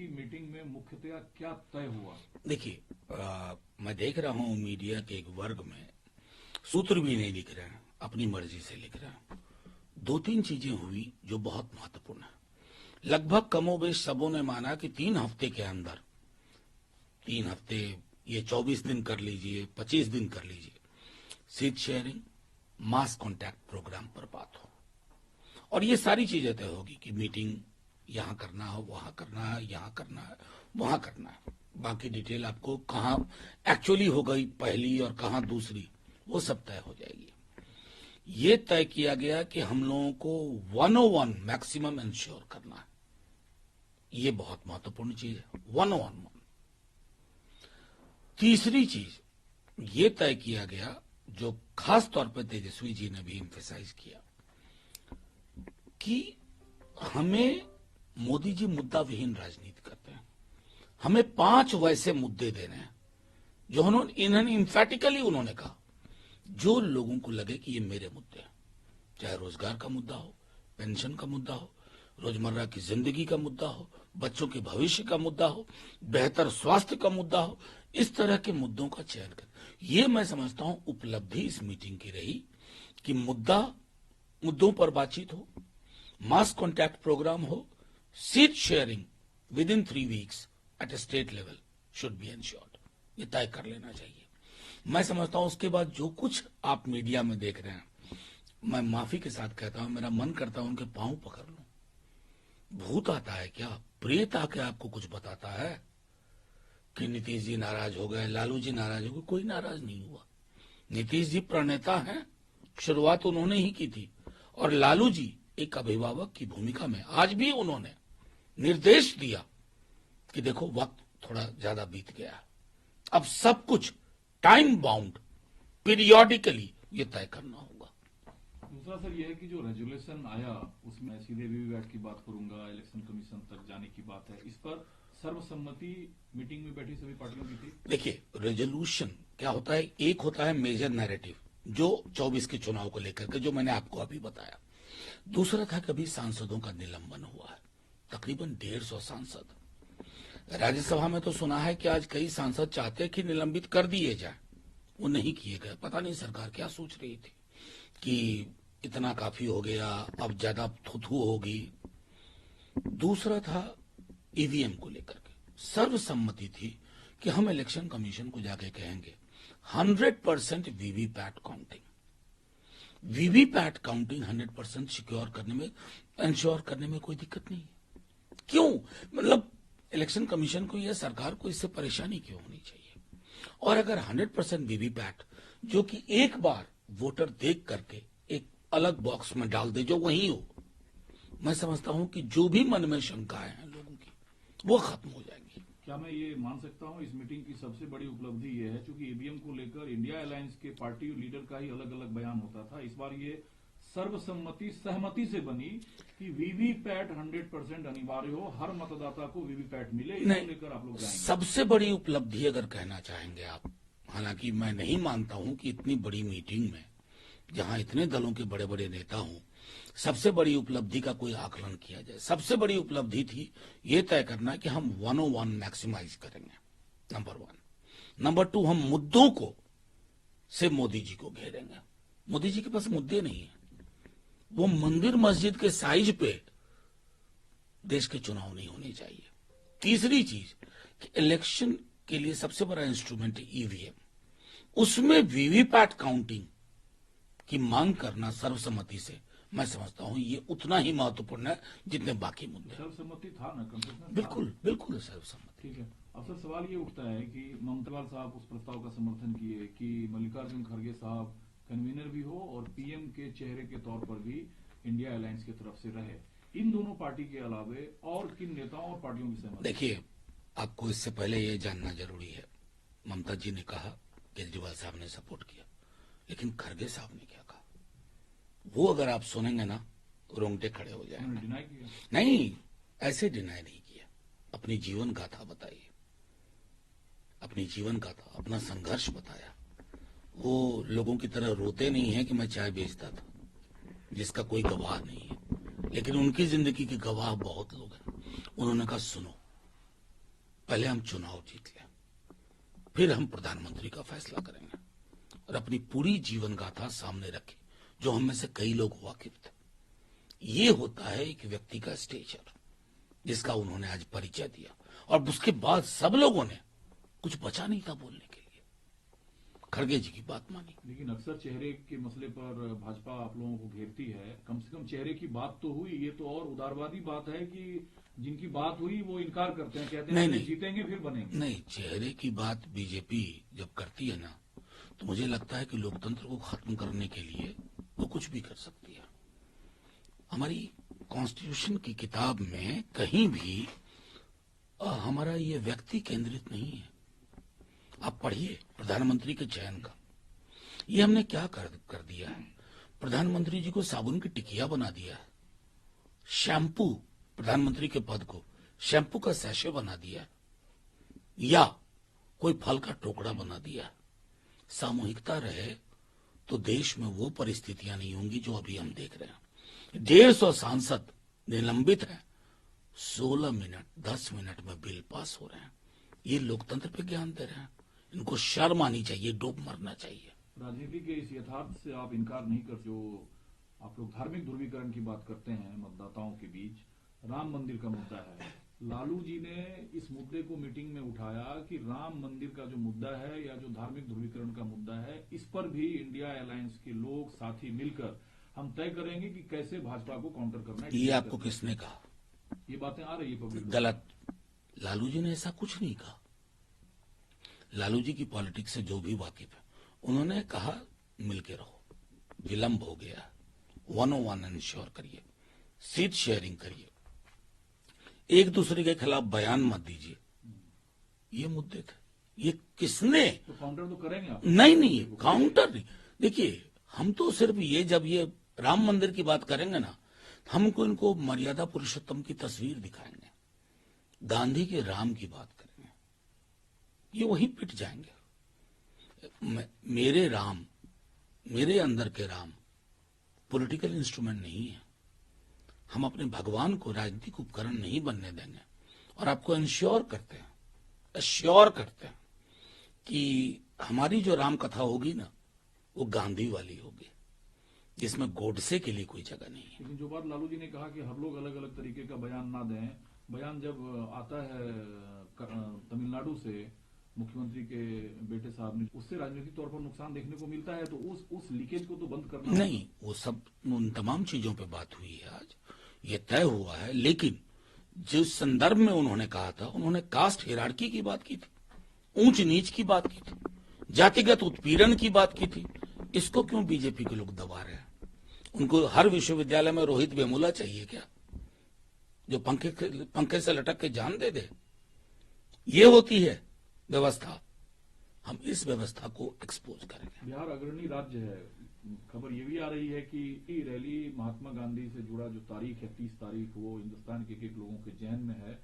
की मीटिंग में मुख्यतया क्या तय हुआ? देखिए, मैं देख रहा हूँ मीडिया के एक वर्ग में सूत्र भी नहीं लिख रहे हैं, अपनी मर्जी से लिख रहे हैं। दो तीन चीजें हुई जो बहुत महत्वपूर्ण है। लगभग कमोबेश सबों ने माना कि 3 हफ्ते के अंदर, 3 हफ्ते ये 24 दिन कर लीजिए, 25 दिन कर लीजिए, सीट शेयरिंग, मास कॉन्टैक्ट प्रोग्राम पर बात हो और ये सारी चीजें तय होगी कि मीटिंग यहाँ करना हो, वहां करना है, यहाँ करना है, वहां करना है। बाकी डिटेल आपको कहाँ एक्चुअली हो गई पहली और कहाँ दूसरी, वो सब तय हो जाएगी। ये तय किया गया कि हम लोगों को 101 मैक्सिमम इंश्योर करना है। ये बहुत महत्वपूर्ण चीज है, 101। तीसरी चीज ये तय किया गया, जो खास तौर पर तेजस्वी जी ने भी एम्फेसाइज किया, कि हमें मोदी जी मुद्दा विहीन राजनीति करते हैं। हमें 5 वैसे मुद्दे देने हैं जो इन्होंने इम्फेटिकली उन्होंने कहा, जो लोगों को लगे कि ये मेरे मुद्दे हैं। चाहे रोजगार का मुद्दा हो, पेंशन का मुद्दा हो, रोजमर्रा की जिंदगी का मुद्दा हो, बच्चों के भविष्य का मुद्दा हो, बेहतर स्वास्थ्य का मुद्दा हो, इस तरह के मुद्दों का चयन कर। ये मैं समझता हूं उपलब्धि इस मीटिंग की रही कि मुद्दों पर बातचीत हो, मास कॉन्टैक्ट प्रोग्राम हो, seat sharing within 3 weeks at a state level should be ensured. ये तय कर लेना चाहिए। मैं समझता हूं उसके बाद जो कुछ आप मीडिया में देख रहे हैं, मैं माफी के साथ कहता हूं, मेरा मन करता है उनके पांव पकड़ लूं। भूत आता है क्या? प्रेत आके आपको कुछ बताता है कि नीतीश जी नाराज हो गए, लालू जी नाराज हो गए? कोई नाराज नहीं हुआ। नीतीश जी प्रणेता हैं, शुरुआत उन्होंने ही की थी, और लालू जी एक अभिभावक की भूमिका में आज भी उन्होंने निर्देश दिया कि देखो वक्त थोड़ा ज्यादा बीत गया, अब सब कुछ टाइम बाउंड पीरियोडिकली ये तय करना होगा। दूसरा सर यह है कि जो रेजुलेशन आया उसमें सीधे वीवीपैट की बात करूंगा, इलेक्शन कमीशन तक जाने की बात है, इस पर सर्वसम्मति मीटिंग में बैठी सभी पार्टियों की थी। देखिए, रेजोल्यूशन क्या होता है, एक होता है मेजर नैरेटिव जो 24 के चुनाव को लेकर के, जो मैंने आपको अभी बताया। दूसरा था कभी सांसदों का निलंबन हुआ है, तकरीबन 150 सांसद। राज्यसभा में तो सुना है कि आज कई सांसद चाहते कि निलंबित कर दिए जाए, वो नहीं किए गए। पता नहीं सरकार क्या सोच रही थी कि इतना काफी हो गया, अब ज्यादा थुथू होगी। दूसरा था ईवीएम को लेकर के सर्वसम्मति थी कि हम इलेक्शन कमीशन को जाके कहेंगे 100% VVPAT counting. VVPAT counting 100% secure करने में, इंश्योर करने में कोई दिक्कत नहीं है। क्यों? मतलब इलेक्शन कमीशन को या सरकार को इससे परेशानी क्यों होनी चाहिए? और अगर 100% वीवीपैट, जो कि एक बार वोटर देख करके एक अलग बॉक्स में डाल दे जो वही हो, मैं समझता हूं कि जो भी मन में शंकाएं हैं लोगों की, वो खत्म हो जाएंगी। क्या मैं ये मान सकता हूं इस मीटिंग की सबसे बड़ी उपलब्धि ये है, चूंकि ईवीएम को लेकर इंडिया अलायंस के पार्टी लीडर का ही अलग अलग बयान होता था, इस बार ये सर्वसम्मति सहमति से बनी कि वीवीपैट 100% अनिवार्य हो, हर मतदाता को वीवीपैट मिले, इसको लेकर आप लोग जाएंगे। सबसे बड़ी उपलब्धि अगर कहना चाहेंगे आप, हालांकि मैं नहीं मानता हूं कि इतनी बड़ी मीटिंग में जहां इतने दलों के बड़े बड़े नेता हों, सबसे बड़ी उपलब्धि का कोई आकलन किया जाए। सबसे बड़ी उपलब्धि थी ये तय करना कि हम 101 मैक्सिमाइज करेंगे, नंबर 1। नंबर 2, हम मुद्दों को से मोदी जी को घेरेंगे। मोदी जी के पास मुद्दे नहीं है, वो मंदिर मस्जिद के साइज पे देश के चुनाव नहीं होने चाहिए। तीसरी चीज कि इलेक्शन के लिए सबसे बड़ा इंस्ट्रूमेंट है ईवीएम, उसमें वीवीपैट काउंटिंग की मांग करना सर्वसम्मति से, मैं समझता हूं ये उतना ही महत्वपूर्ण है जितने बाकी मुद्दे। सर्वसम्मति था ना, कंसेंसस? बिल्कुल बिल्कुल सर्वसम्मति। ठीक है। अब सर सवाल ये उठता है कि ममता साहब उस प्रस्ताव का समर्थन किए कि मल्लिकार्जुन खड़गे साहब कन्वीनर भी हो और पीएम के चेहरे के तौर पर भी इंडिया अलायंस की तरफ से रहे। इन दोनों पार्टी के अलावे और किन नेताओं और पार्टियों की सहमति? देखिए, आपको इससे पहले ये जानना जरूरी है, ममता जी ने कहा केजरीवाल साहब ने सपोर्ट किया, लेकिन खड़गे साहब ने क्या कहा, वो अगर आप सुनेंगे ना रोंगटे खड़े हो जाएंगे। डिनाई किया? नहीं, ऐसे डिनाई नहीं किया। अपनी जीवन गाथा बताइए, अपनी जीवन गाथा, अपना संघर्ष बताया। वो लोगों की तरह रोते नहीं है कि मैं चाय बेचता था, जिसका कोई गवाह नहीं है, लेकिन उनकी जिंदगी के गवाह बहुत लोग हैं। उन्होंने कहा सुनो, पहले हम चुनाव जीत लें, फिर हम प्रधानमंत्री का फैसला करेंगे और अपनी पूरी जीवन गाथा सामने रखें, जो हम में से कई लोग वाकिफ थे। ये होता है एक व्यक्ति का स्टेचर, जिसका उन्होंने आज परिचय दिया, और उसके बाद सब लोगों ने कुछ बचा नहीं था बोलने के लिए, खड़गे जी की बात मानी। लेकिन अक्सर चेहरे के मसले पर भाजपा आप लोगों को घेरती है। कम से कम चेहरे की बात तो हुई। ये तो और उदारवादी बात है कि जिनकी बात हुई वो इनकार करते हैं, कहते हैं नहीं, जीतेंगे फिर बनेंगे। नहीं, चेहरे की बात बीजेपी जब करती है ना, तो मुझे लगता है कि लोकतंत्र को खत्म करने के लिए वो कुछ भी कर सकती है। हमारी कॉन्स्टिट्यूशन की किताब में कहीं भी हमारा ये व्यक्ति केंद्रित नहीं है। आप पढ़िए प्रधानमंत्री के चयन का, ये हमने क्या कर दिया है। प्रधानमंत्री जी को साबुन की टिकिया बना दिया है, शैम्पू प्रधानमंत्री के पद को शैम्पू का सैशे बना दिया है, या कोई फल का टुकड़ा बना दिया है। सामूहिकता रहे तो देश में वो परिस्थितियां नहीं होंगी जो अभी हम देख रहे हैं। 150 सांसद निलंबित हैं, 16 मिनट 10 मिनट में बिल पास हो रहे हैं। ये लोकतंत्र पे ज्ञान दे रहे हैं। इनको शर्म आनी चाहिए, डूब मरना चाहिए। राजनीति के इस यथार्थ से आप इनकार नहीं कर, जो आप लोग धार्मिक ध्रुवीकरण की बात करते हैं मतदाताओं के बीच, राम मंदिर का मुद्दा है। लालू जी ने इस मुद्दे को मीटिंग में उठाया कि राम मंदिर का जो मुद्दा है या जो धार्मिक ध्रुवीकरण का मुद्दा है, इस पर भी इंडिया अलायंस के लोग साथी मिलकर हम तय करेंगे कि कैसे भाजपा को काउंटर करना है। ये आपको किसने कहा? ये बातें आ रही है पब्लिक। गलत। लालू जी ने ऐसा कुछ नहीं कहा। लालू जी की पॉलिटिक्स से जो भी वाकिफ है, उन्होंने कहा मिलके रहो, विलंब हो गया, 101 इंश्योर करिए, सीट शेयरिंग करिए, एक दूसरे के खिलाफ बयान मत दीजिए। ये मुद्दे थे। ये किसने? तो काउंटर तो करेंगे आप? नहीं, काउंटर नहीं। देखिए, हम तो सिर्फ ये, जब ये राम मंदिर की बात करेंगे ना, हमको इनको मर्यादा पुरुषोत्तम की तस्वीर दिखाएंगे, गांधी के राम की बात करेंगे, ये वहीं पिट जाएंगे। मेरे राम, मेरे अंदर के राम पॉलिटिकल इंस्ट्रूमेंट नहीं है। हम अपने भगवान को राजनीतिक उपकरण नहीं बनने देंगे। और आपको एश्योर करते हैं कि हमारी जो राम कथा होगी ना, वो गांधी वाली होगी, जिसमें गोडसे के लिए कोई जगह नहीं है। लेकिन जो बात लालू जी ने कहा कि हम लोग अलग अलग तरीके का बयान ना दें, बयान जब आता है तमिलनाडु से मुख्यमंत्री के बेटे साहब ने, उससे राजनीतिक तौर पर नुकसान देखने को मिलता है, तो उस लीकेज को तो बंद करना नहीं, वो सब उन तमाम चीजों पे बात हुई है, आज ये तय हुआ है। लेकिन जिस संदर्भ में उन्होंने कहा था, उन्होंने कास्ट हिरार्की की बात की थी, ऊंच नीच की बात की थी, जातिगत उत्पीड़न की बात की थी। इसको क्यों बीजेपी के लोग दबा रहे हैं? उनको हर विश्वविद्यालय में रोहित वेमुला चाहिए क्या, जो पंखे से लटक के जान दे दे? ये होती है व्यवस्था। हम इस व्यवस्था को एक्सपोज करेंगे। बिहार अग्रणी राज्य है। खबर ये भी आ रही है कि रैली महात्मा गांधी से जुड़ा जो तारीख है 30 तारीख, वो हिंदुस्तान के एक लोगों के जहन में है।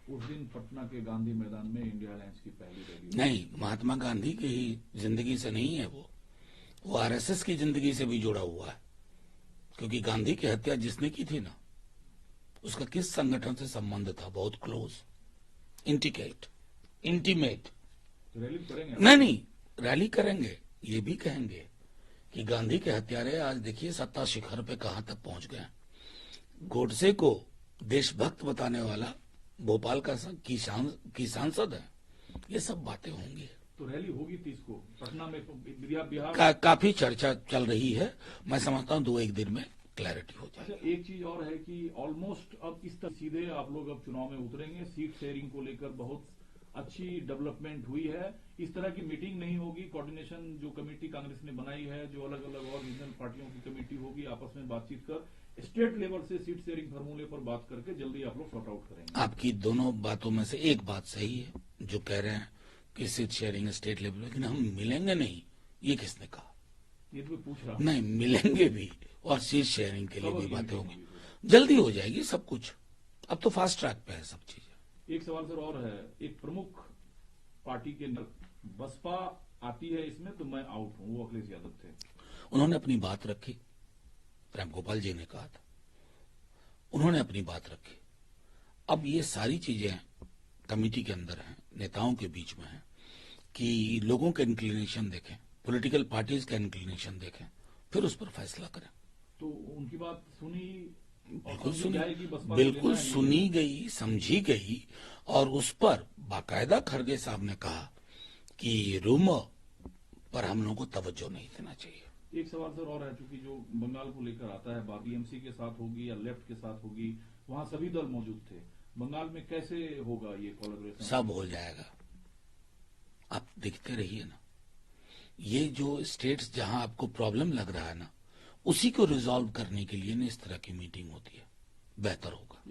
उस दिन पटना के गांधी मैदान में इंडिया अलायंस की पहली रैली। नहीं, महात्मा गांधी की ही जिंदगी से नहीं है, वो आरएसएस की जिंदगी से भी जुड़ा हुआ है। क्योंकि गांधी की हत्या जिसने की थी ना, उसका किस संगठन से संबंध था? बहुत क्लोज, इंटीमेट। रैली करेंगे? नहीं, रैली करेंगे। ये भी कहेंगे कि गांधी के हत्यारे आज देखिए सत्ता शिखर पे कहां तक पहुंच गए। गोडसे को देशभक्त बताने वाला भोपाल की सांसद है। ये सब बातें होंगी। तो रैली होगी 30 को पटना में। बिहार काफी चर्चा चल रही है। मैं समझता हूं 2-1 दिन में क्लैरिटी हो जाएगी। अच्छा, एक चीज और है कि ऑलमोस्ट अब इस तरह सीधे आप लोग अब चुनाव में उतरेंगे। सीट शेयरिंग को लेकर बहुत अच्छी डेवलपमेंट हुई है। इस तरह की मीटिंग नहीं होगी। कोऑर्डिनेशन जो कमेटी कांग्रेस ने बनाई है, जो अलग अलग और रीजनल पार्टियों की कमेटी होगी, आपस में बातचीत कर स्टेट लेवल से सीट शेयरिंग फार्मूले पर बात करके जल्दी आप लोग सॉर्ट आउट करेंगे। आपकी दोनों बातों में से एक बात सही है, जो कह रहे हैं कि सीट शेयरिंग स्टेट लेवल, लेकिन हम मिलेंगे नहीं, ये किसने कहा? ये तो मैं पूछ रहा हूं। नहीं, मिलेंगे भी और सीट शेयरिंग के लिए भी बातें होंगी। जल्दी हो जाएगी सब कुछ। अब तो फास्ट ट्रैक पे है सब चीजें। एक सवाल सर और है। एक प्रमुख पार्टी के बसपा आती है इसमें, तो मैं आउट हूं, वो अखिलेश यादव थे। उन्होंने अपनी बात रखी। प्रेम गोपाल जी ने कहा था, उन्होंने अपनी बात रखी। अब ये सारी चीजें कमेटी के अंदर हैं, नेताओं के बीच में है कि लोगों के इंक्लिनेशन देखें, पॉलिटिकल पार्टीज का इंक्लिनेशन देखें, फिर उस पर फैसला करें। तो उनकी बात सुनी और बिल्कुल समझी सुनी, जाएगी, बसपा को बिल्कुल लेना है सुनी गई, समझी गई, और उस पर बाकायदा खड़गे साहब ने कहा कि रूमर पर हम लोगों को तवज्जो नहीं देना चाहिए। एक सवाल सर और है, चूंकि जो बंगाल को लेकर आता है, बीएमसी के साथ होगी या लेफ्ट के साथ होगी, वहां सभी दल मौजूद थे। बंगाल में कैसे होगा ये कोलैबोरेशन? सब हो जाएगा, आप देखते रहिए ना। ये जो स्टेट्स जहां आपको प्रॉब्लम लग रहा है ना, उसी को रिजॉल्व करने के लिए ना इस तरह की मीटिंग होती है, बेहतर होगा।